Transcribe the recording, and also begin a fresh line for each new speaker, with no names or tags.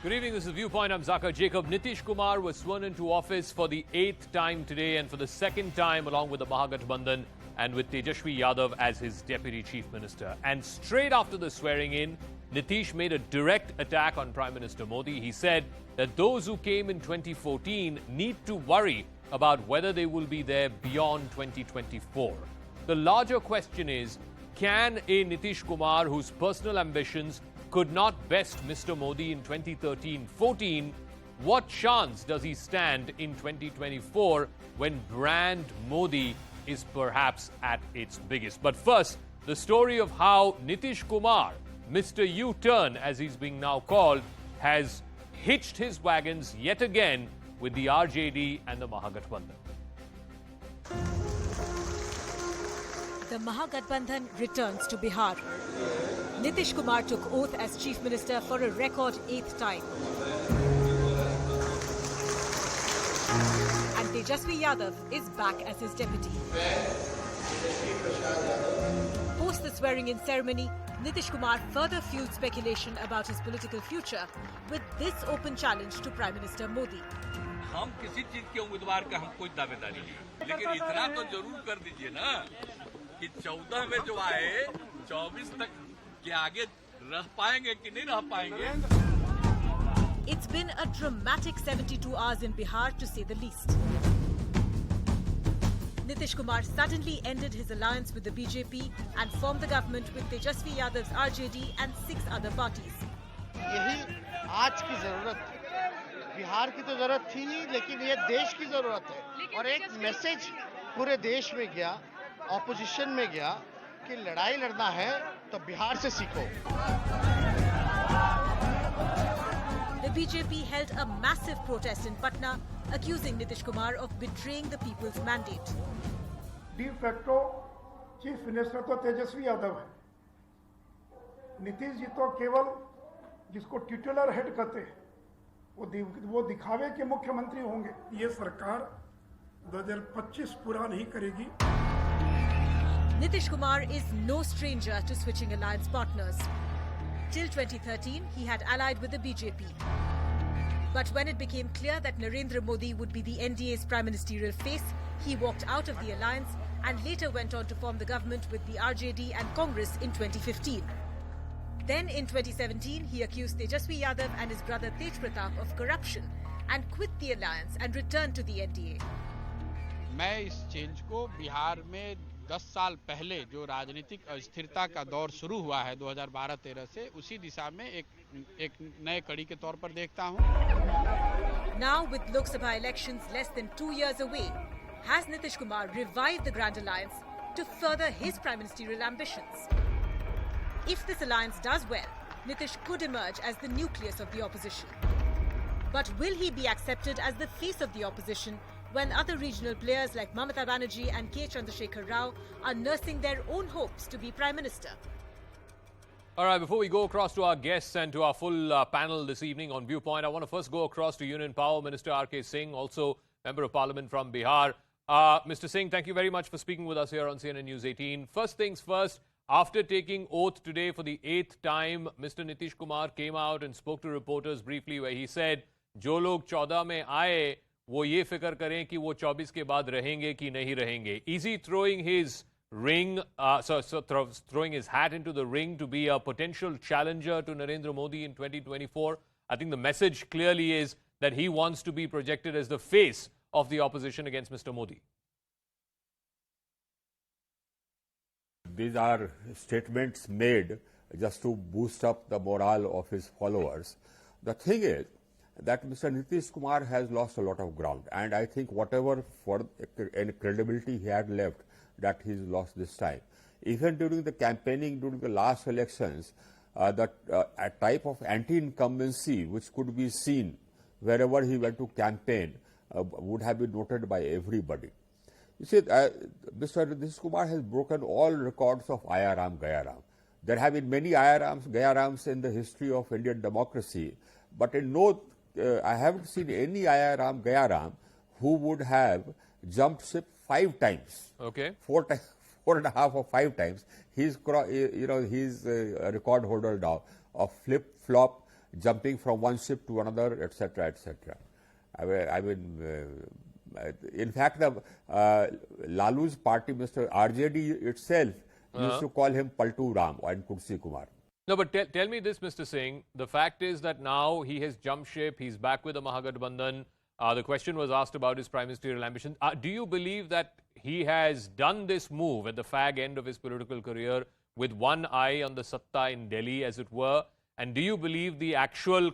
Good evening, this is Viewpoint. I'm Zakka Jacob. Nitish Kumar was sworn into office for the 8th time today and for the 2nd time along with the Mahagathbandhan and with Tejashwi Yadav as his Deputy Chief Minister. And straight after the swearing in, Nitish made a direct attack on Prime Minister Modi. He said that those who came in 2014 need to worry about whether they will be there beyond 2024. The larger question is, can a Nitish Kumar whose personal ambitions could not best Mr. Modi in 2013-14, what chance does he stand in 2024 when brand Modi is perhaps at its biggest? But first, the story of how Nitish Kumar, Mr. U-turn as he's being now called, has hitched his wagons yet again with the RJD and the Mahagathbandhan.
The Mahagathbandhan returns to Bihar. Nitish Kumar took oath as Chief Minister for a record 8th time. And Tejashwi Yadav is back as his deputy. Post the swearing-in ceremony, Nitish Kumar further fueled speculation about his political future with this open challenge to Prime Minister Modi.
हम किसी चीज के उम्मीदवार का हम कोई दावेदारी नहीं, लेकिन इतना तो जरूर कर दीजिए ना कि 14 में जो आए 24 तक के आगे रह पाएंगे कि नहीं रह पाएंगे.
It's been a dramatic 72 hours in Bihar, to say the least. Nitish Kumar suddenly ended his alliance with the BJP and formed the government with Tejashwi Yadav's RJD and 6 other parties.
यही आज की जरूरत है. बिहार की तो जरूरत थी नहीं, लेकिन ये देश की जरूरत है. और एक मैसेज पूरे देश में गया, ऑपोजिशन में गया कि लड़ाई लड़ना है तो बिहार से सीखो.
The BJP held a massive protest in Patna, accusing Nitish Kumar of betraying the people's mandate.
De facto chief minister तो तेजस्वी यादव है. नीतीश जी तो केवल जिसको टिटुलर हेड कहते हैं वो दिखावे के मुख्यमंत्री होंगे. ये सरकार 2025 पूरा नहीं करेगी.
Nitish Kumar is no stranger to switching alliance partners. Till 2013, he had allied with the BJP. But when it became clear that Narendra Modi would be the NDA's prime ministerial face, he walked out of the alliance and later went on to form the government with the RJD and Congress in 2015. Then in 2017, he accused Tejashwi Yadav and his brother Tej Pratap of corruption and quit the alliance and returned to the NDA.
मैं इस change को बिहार में 10 साल पहले जो राजनीतिक अस्थिरता का दौर शुरू हुआ है 2012-13 से, उसी दिशा में एक नए कड़ी के तौर पर देखता हूं.
Now with Lok Sabha elections less than 2 years away, has Nitish Kumar revived the Grand Alliance to further his prime ministerial ambitions? If this alliance does well, Nitish could emerge as the nucleus of the opposition. But will he be accepted as the face of the opposition when other regional players like Mamata Banerjee and K. Chandrasekhar Rao are nursing their own hopes to be Prime Minister?
All right, before we go across to our guests and to our full panel this evening on Viewpoint, I want to first go across to Union Power Minister R.K. Singh, also Member of Parliament from Bihar. Mr. Singh, thank you very much for speaking with us here on CNN News 18. First things first, after taking oath today for the 8th time, Mr. Nitish Kumar came out and spoke to reporters briefly where he said, जो लोग 14 में आए वो ये फिक्र करें कि वो 24 के बाद रहेंगे कि नहीं रहेंगे. Is he throwing his throwing his hat into the ring to be a potential challenger to Narendra Modi in 2024? I think the message clearly is that he wants to be projected as the face of the opposition against Mr. Modi.
These are statements made just to boost up the morale of his followers. The thing is that Mr. Nitish Kumar has lost a lot of ground, and I think whatever for any credibility he had left, that he's lost this time. Even during the campaigning, during the last elections, a type of anti-incumbency which could be seen wherever he went to campaign would have been noted by everybody. You see, Mr. Nitish Kumar has broken all records of Ayaram Gayaram. There have been many Ayarams, Gayarams in the history of Indian democracy, but in I haven't seen any Ayaram, Gayaram who would have jumped ship 5 times.
Okay.
4 4.5 or 5 times. He's a record holder now of flip-flop jumping from one ship to another, etc., etc. In fact, Lalu's party, Mr. RJD itself, used to call him Paltu Ram and Kursi Kumar.
No, but tell me this, Mr. Singh. The fact is that now he has jumped ship. He's back with the Mahagathbandhan. The question was asked about his prime ministerial ambition. Do you believe that he has done this move at the fag end of his political career with one eye on the satta in Delhi, as it were? And do you believe the actual